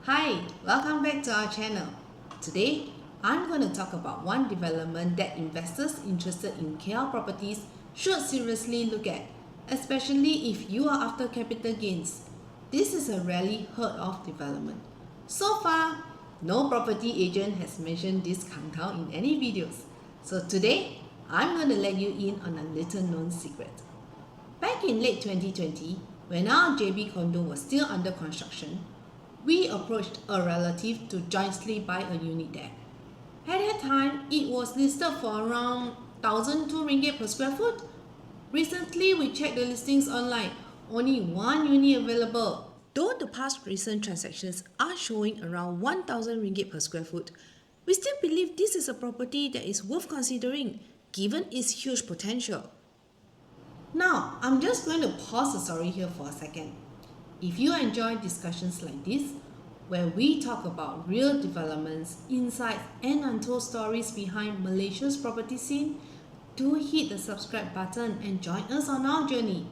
Hi, welcome back to our channel. Today, I'm going to talk about one development that investors interested in KL properties should seriously look at, especially if you are after capital gains. This is a rarely heard of development. So far, no property agent has mentioned this countdown in any videos. So today, I'm going to let you in on a little known secret. Back in late 2020, when our JB condo was still under construction, we approached a relative to jointly buy a unit there. At that time, it was listed for around 1,002 ringgit per square foot. Recently, we checked the listings online. Only one unit available. Though the past recent transactions are showing around 1,000 ringgit per square foot, we still believe this is a property that is worth considering given its huge potential. Now, I'm just going to pause the story here for a second. If you enjoy discussions like this, where we talk about real developments, insights, and untold stories behind Malaysia's property scene, do hit the subscribe button and join us on our journey.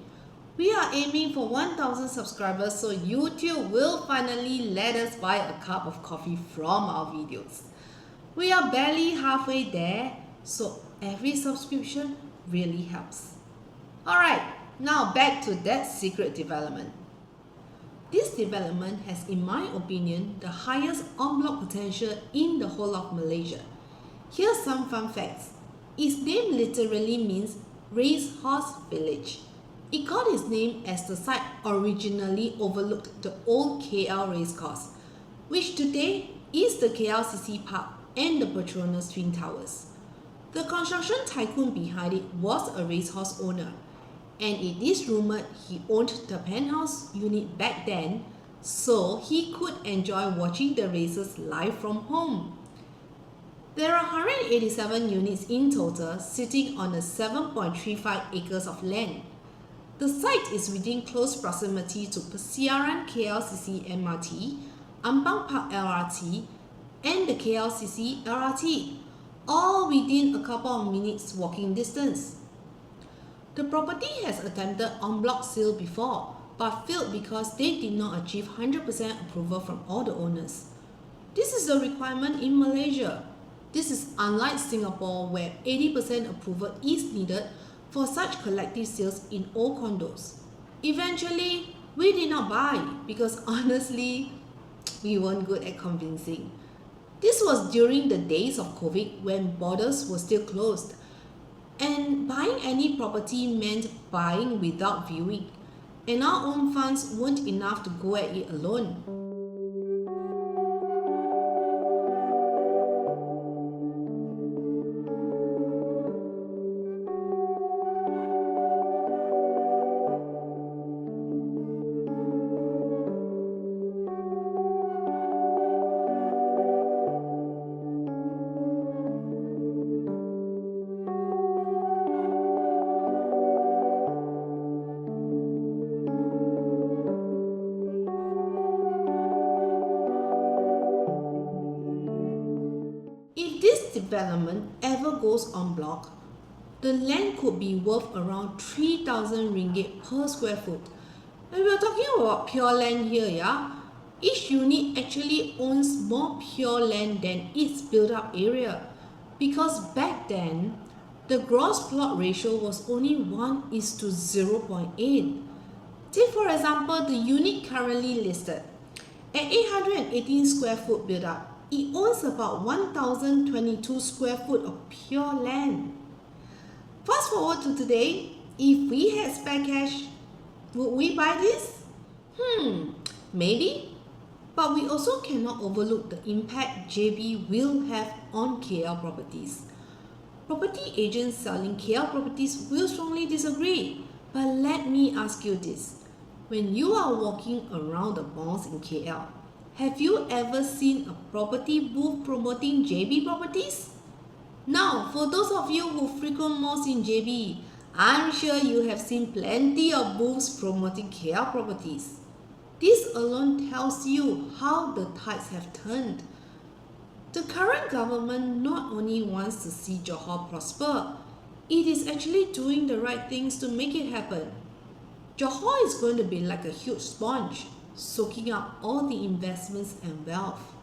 We are aiming for 1,000 subscribers, so YouTube will finally let us buy a cup of coffee from our videos. We are barely halfway there, so every subscription really helps. Alright, now back to that secret development. This development has, in my opinion, the highest en-bloc potential in the whole of Malaysia. Here's some fun facts. Its name literally means Racehorse Village. It got its name as the site originally overlooked the old KL racecourse, which today is the KLCC Park and the Petronas Twin Towers. The construction tycoon behind it was a racehorse owner, and it is rumored he owned the penthouse unit back then, so he could enjoy watching the races live from home. There are 187 units in total sitting on a 7.35 acres of land. The site is within close proximity to Persiaran KLCC MRT, Ampang Park LRT, and the KLCC LRT, all within a couple of minutes walking distance. The property has attempted en-bloc sale before, but failed because they did not achieve 100% approval from all the owners. This is a requirement in Malaysia. This is unlike Singapore, where 80% approval is needed for such collective sales in all condos. Eventually, we did not buy because honestly, we weren't good at convincing. This was during the days of COVID when borders were still closed. And buying any property meant buying without viewing, and our own funds weren't enough to go at it alone. If this development ever goes en bloc, the land could be worth around 3,000 ringgit per square foot. And we're talking about pure land here, yeah? Each unit actually owns more pure land than its built-up area, because back then, the gross plot ratio was only 1:0.8. Take for example the unit currently listed. At 818 square foot built-up, it owns about 1,022 square foot of pure land. Fast forward to today, if we had spare cash, would we buy this? Maybe. But we also cannot overlook the impact JB will have on KL properties. Property agents selling KL properties will strongly disagree. But let me ask you this. When you are walking around the malls in KL, have you ever seen a property booth promoting JB properties? Now, for those of you who frequent malls in JB, I'm sure you have seen plenty of booths promoting KL properties. This alone tells you how the tides have turned. The current government not only wants to see Johor prosper, it is actually doing the right things to make it happen. Johor is going to be like a huge sponge. soaking up all the investments and wealth.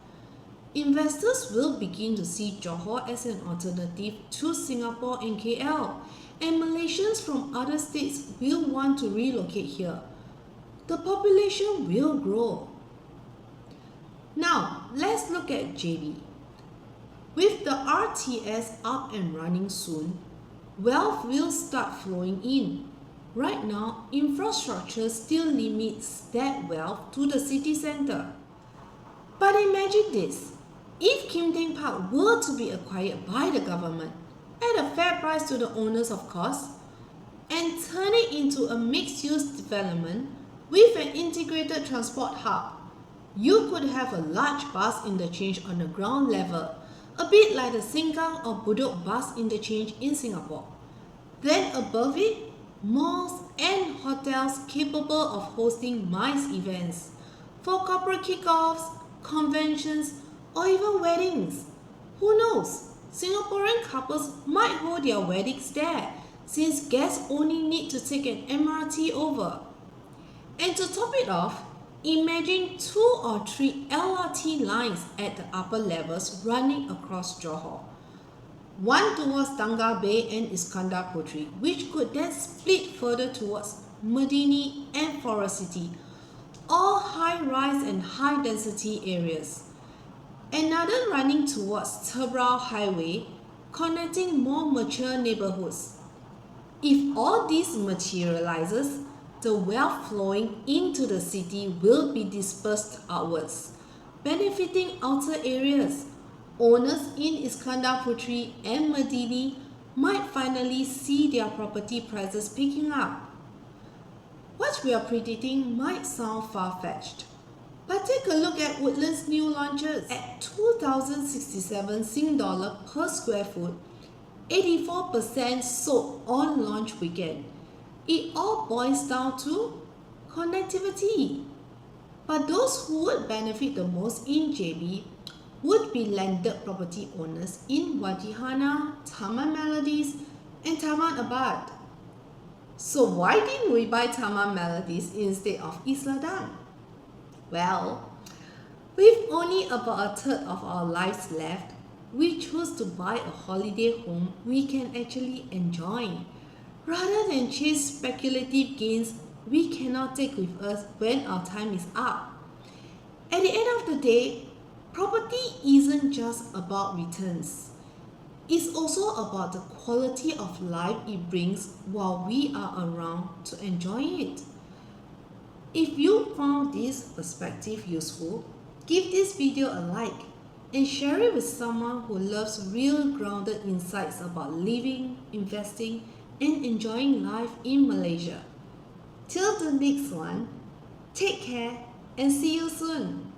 Investors will begin to see Johor as an alternative to Singapore and KL, and Malaysians from other states will want to relocate here. The population will grow. Now, let's look at JB. With the RTS up and running soon, wealth will start flowing in. Right now, infrastructure still limits that wealth to the city centre. But imagine this, if Kim Teng Park were to be acquired by the government, at a fair price to the owners of course, and turn it into a mixed-use development with an integrated transport hub, you could have a large bus interchange on the ground level, a bit like the Sengkang or Bedok bus interchange in Singapore. Then above it, malls and hotels capable of hosting MICE events for corporate kickoffs, conventions, or even weddings. Who knows? Singaporean couples might hold their weddings there, since guests only need to take an MRT over. And to top it off, imagine 2 or 3 LRT lines at the upper levels running across Johor. One towards Tangga Bay and Iskandar Puteri, which could then split further towards Medini and Forest City, all high-rise and high-density areas. Another running towards Tebrau Highway, connecting more mature neighborhoods. If all this materializes, the wealth flowing into the city will be dispersed outwards, benefiting outer areas. Owners in Iskandar Puteri and Medini might finally see their property prices picking up. What we are predicting might sound far-fetched, but take a look at Woodlands' new launches. At 2,067 Sing dollar per square foot, 84% sold on launch weekend. It all boils down to connectivity. But those who would benefit the most in JB would be landed property owners in Wadihana, Taman Melodies, and Taman Abad. So why didn't we buy Taman Melodies instead of Isla Dam? Well, with only about a third of our lives left, we choose to buy a holiday home we can actually enjoy, rather than chase speculative gains we cannot take with us when our time is up. At the end of the day, property isn't just about returns. It's also about the quality of life it brings while we are around to enjoy it. If you found this perspective useful, give this video a like and share it with someone who loves real grounded insights about living, investing, and enjoying life in Malaysia. Till the next one, take care and see you soon.